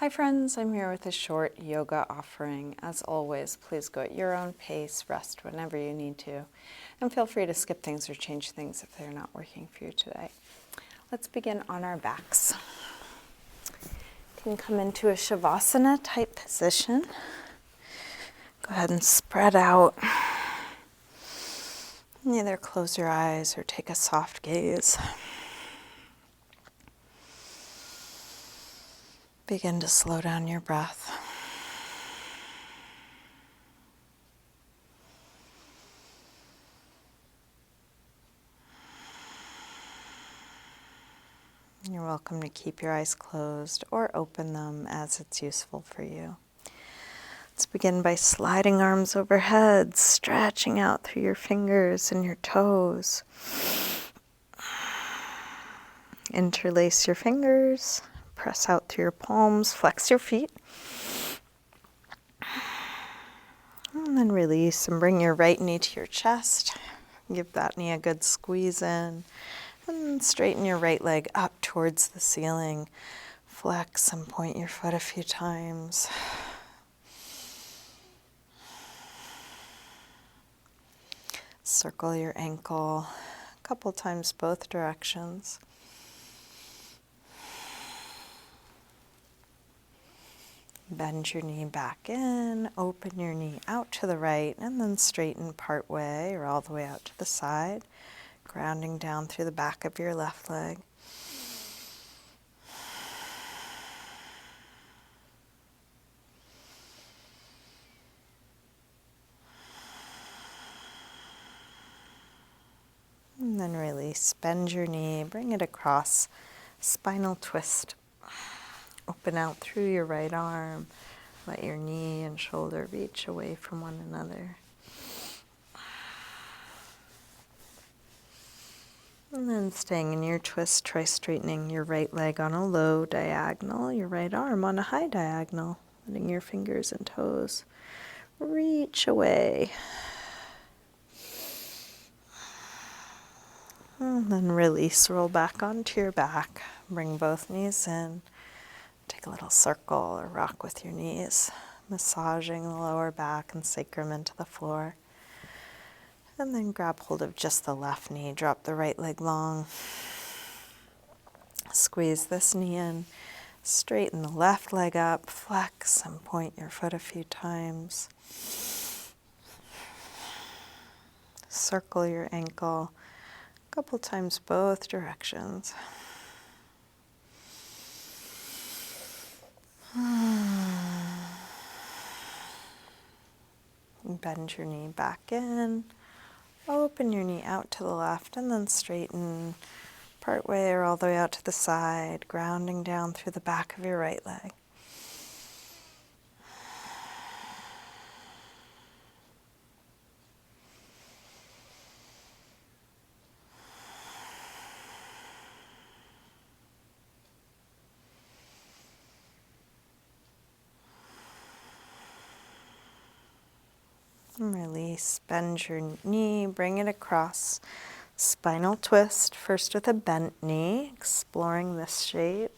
Hi friends, I'm here with a short yoga offering. As always, please go at your own pace, rest whenever you need to, and feel free to skip things or change things if they're not working for you today. Let's begin on our backs. You can come into a shavasana type position. Go ahead and spread out. Either close your eyes or take a soft gaze. Begin to slow down your breath. You're welcome to keep your eyes closed or open them as it's useful for you. Let's begin by sliding arms overhead, stretching out through your fingers and your toes. Interlace your fingers, press out through your palms, flex your feet. And then release and bring your right knee to your chest. Give that knee a good squeeze in. And straighten your right leg up towards the ceiling. Flex and point your foot a few times. Circle your ankle a couple times both directions. Bend your knee back in, open your knee out to the right, and then straighten part way or all the way out to the side, grounding down through the back of your left leg. And then release, bend your knee, bring it across, spinal twist. Open out through your right arm. Let your knee and shoulder reach away from one another. And then staying in your twist, try straightening your right leg on a low diagonal, your right arm on a high diagonal, letting your fingers and toes reach away. And then release, roll back onto your back. Bring both knees in. Take a little circle or rock with your knees, massaging the lower back and sacrum into the floor. And then grab hold of just the left knee, drop the right leg long. Squeeze this knee in, straighten the left leg up, flex and point your foot a few times. Circle your ankle a couple times both directions. Bend your knee back in, open your knee out to the left, and then straighten part way or all the way out to the side, grounding down through the back of your right leg. And release, bend your knee, bring it across, spinal twist, first with a bent knee, exploring this shape.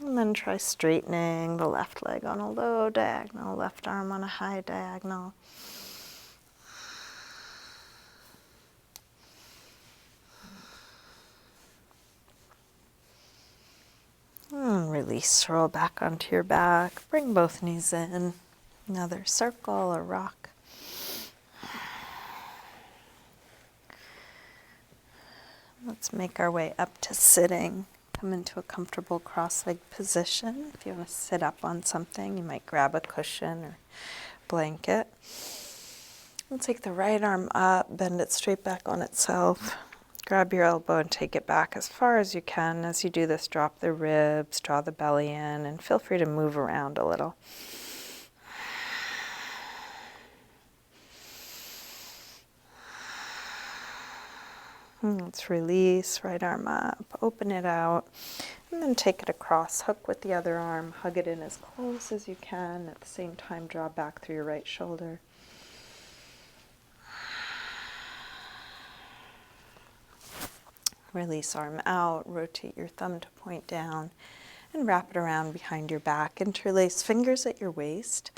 And then try straightening the left leg on a low diagonal, left arm on a high diagonal. And release, roll back onto your back, bring both knees in, another circle or rock. Let's make our way up to sitting. Come into a comfortable cross-legged position. If you want to sit up on something, you might grab a cushion or blanket. We'll take the right arm up, bend it straight back on itself. Grab your elbow and take it back as far as you can. As you do this, drop the ribs, draw the belly in, and feel free to move around a little. Let's release, right arm up, open it out, and then take it across. Hook with the other arm, hug it in as close as you can. At the same time, draw back through your right shoulder. Release arm out, rotate your thumb to point down, and wrap it around behind your back. Interlace fingers at your waist.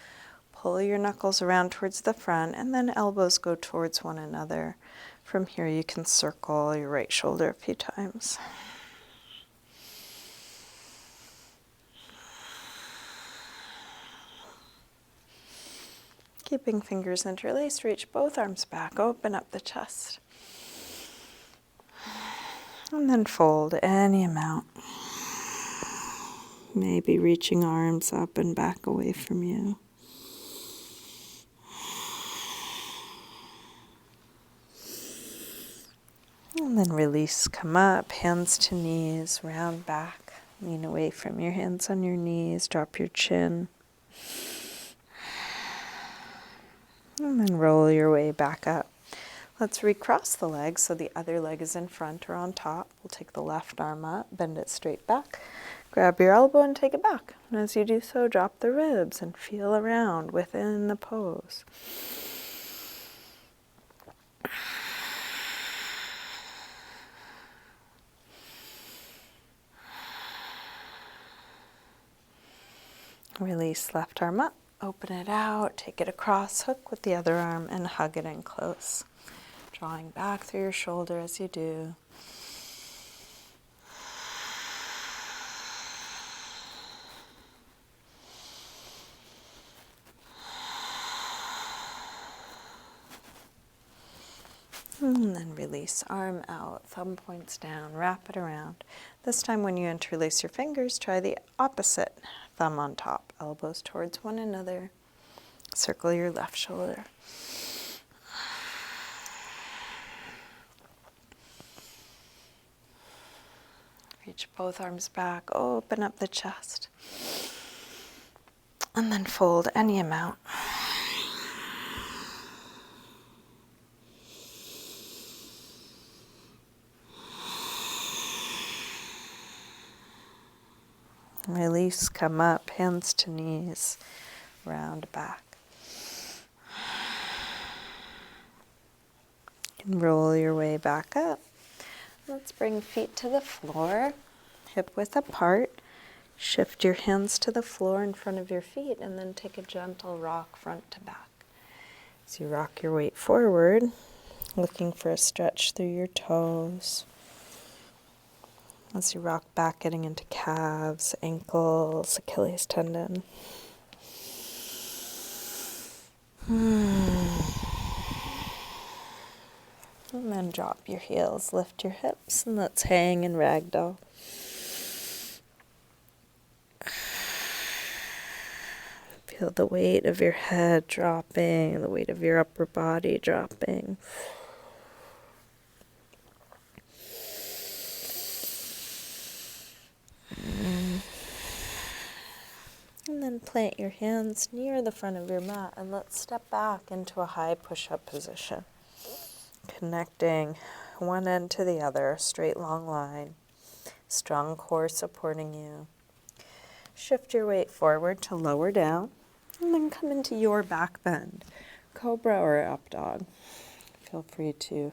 Pull your knuckles around towards the front, and then elbows go towards one another. From here you can circle your right shoulder a few times. Keeping fingers interlaced, reach both arms back, open up the chest. And then fold any amount. Maybe reaching arms up and back away from you. And then release, come up, hands to knees, round back. Lean away from your hands on your knees, drop your chin. And then roll your way back up. Let's recross the legs so the other leg is in front or on top. We'll take the left arm up, bend it straight back. Grab your elbow and take it back. And as you do so, drop the ribs and feel around within the pose. Release left arm up, open it out, take it across, hook with the other arm, and hug it in close. Drawing back through your shoulder as you do. And then release, arm out, thumb points down, wrap it around. This time when you interlace your fingers, try the opposite. Thumb on top, elbows towards one another. Circle your left shoulder. Reach both arms back, open up the chest. And then fold any amount. Release, come up, hands to knees, round back. And roll your way back up. Let's bring feet to the floor, hip width apart. Shift your hands to the floor in front of your feet and then take a gentle rock front to back. As you rock your weight forward, looking for a stretch through your toes. As you rock back, getting into calves, ankles, Achilles tendon. And then drop your heels, lift your hips, and let's hang in ragdoll. Feel the weight of your head dropping, the weight of your upper body dropping. And then plant your hands near the front of your mat and let's step back into a high push-up position. Connecting one end to the other, straight long line. Strong core supporting you. Shift your weight forward to lower down and then come into your back bend. Cobra or up dog. Feel free to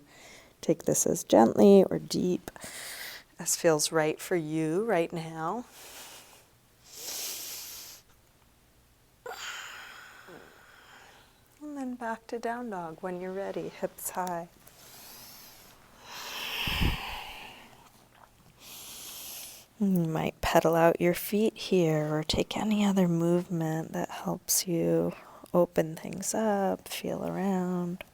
take this as gently or deep as feels right for you right now. And then back to down dog when you're ready, hips high. You might pedal out your feet here or take any other movement that helps you open things up, feel around.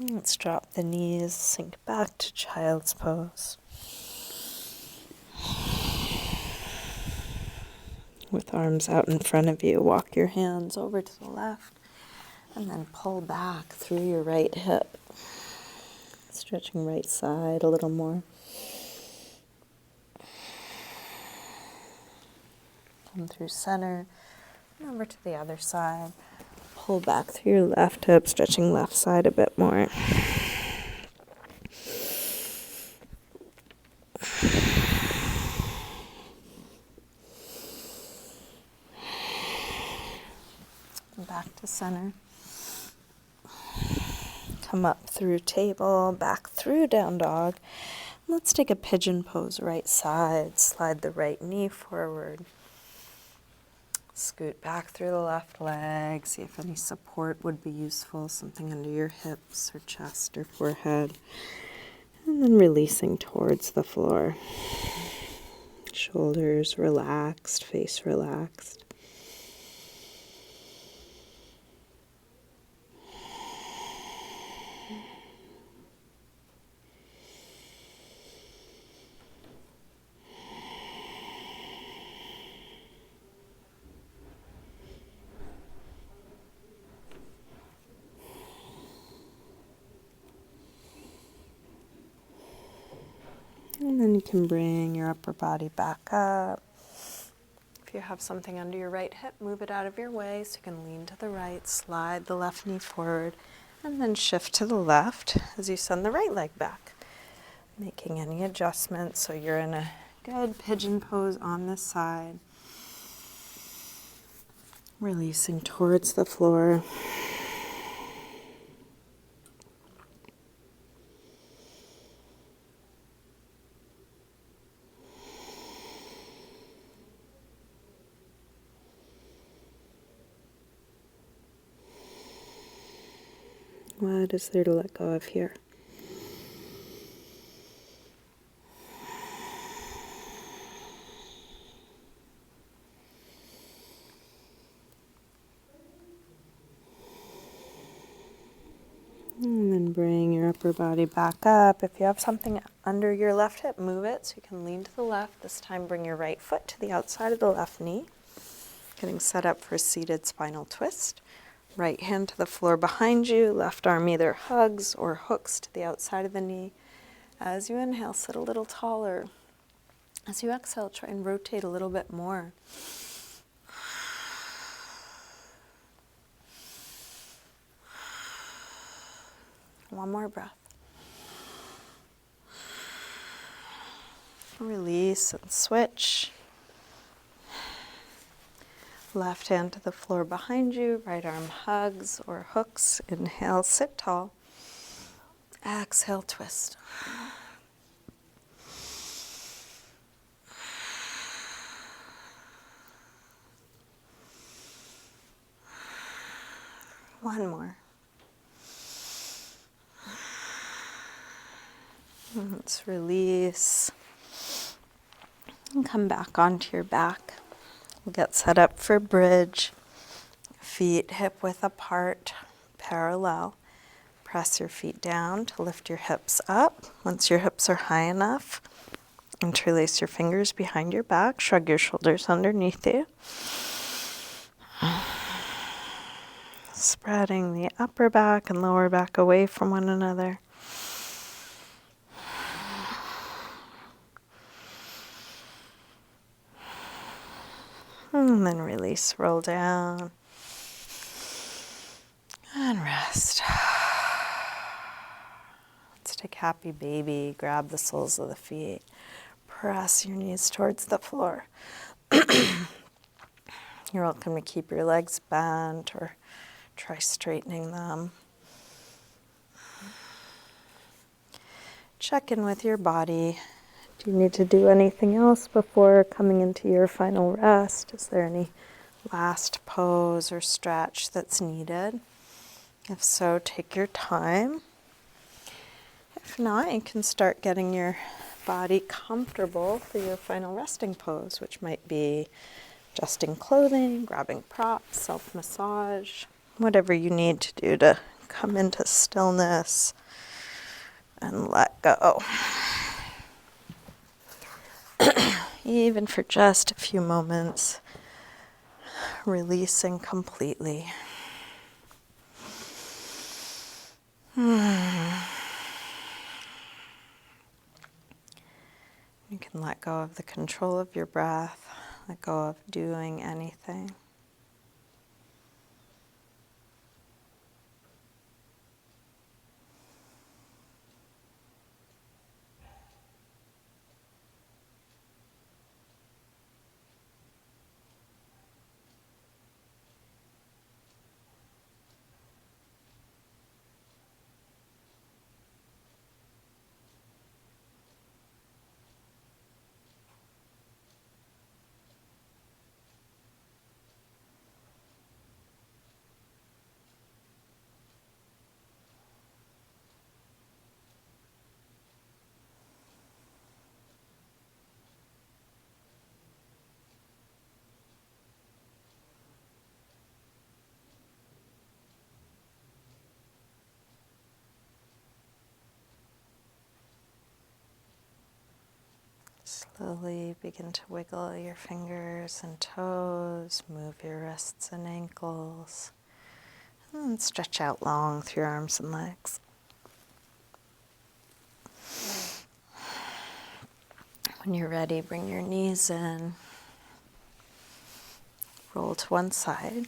Let's drop the knees, sink back to child's pose. With arms out in front of you, walk your hands over to the left and then pull back through your right hip. Stretching right side a little more. Come through center and over to the other side. Pull back through your left hip, stretching left side a bit more. back to center. Come up through table, back through down dog. Let's take a pigeon pose, right side. Slide the right knee forward. Scoot back through the left leg. See if any support would be useful, something under your hips or chest or forehead. And then releasing towards the floor. Shoulders relaxed, face relaxed. And then you can bring your upper body back up. If you have something under your right hip, move it out of your way so you can lean to the right, slide the left knee forward, and then shift to the left as you send the right leg back. Making any adjustments so you're in a good pigeon pose on this side. Releasing towards the floor. What is there to let go of here? And then bring your upper body back up. If you have something under your left hip, move it so you can lean to the left. This time bring your right foot to the outside of the left knee. Getting set up for a seated spinal twist. Right hand to the floor behind you, left arm either hugs or hooks to the outside of the knee. As you inhale, sit a little taller. As you exhale, try and rotate a little bit more. One more breath. Release and switch. Left hand to the floor behind you, right arm hugs or hooks. Inhale, sit tall. Exhale, twist. One more. Let's release. And come back onto your back. We'll get set up for bridge. Feet hip width apart, parallel. Press your feet down to lift your hips up. Once your hips are high enough, interlace your fingers behind your back. Shrug your shoulders underneath you. Spreading the upper back and lower back away from one another. And then release, roll down. And rest. Let's take happy baby. Grab the soles of the feet. Press your knees towards the floor. You're welcome to keep your legs bent or try straightening them. Check in with your body. Do you need to do anything else before coming into your final rest? Is there any last pose or stretch that's needed? If so, take your time. If not, you can start getting your body comfortable for your final resting pose, which might be adjusting clothing, grabbing props, self-massage, whatever you need to do to come into stillness and let go. Even for just a few moments, releasing completely. You can let go of the control of your breath, let go of doing anything. Slowly begin to wiggle your fingers and toes, move your wrists and ankles, and stretch out long through your arms and legs. When you're ready, bring your knees in, roll to one side.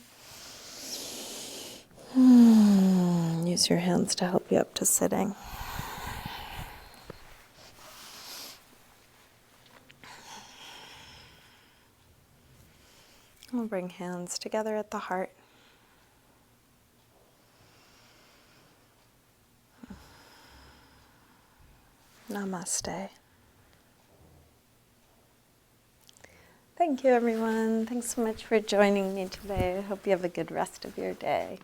Use your hands to help you up to sitting. We'll bring hands together at the heart. Namaste. Thank you, everyone. Thanks so much for joining me today. I hope you have a good rest of your day.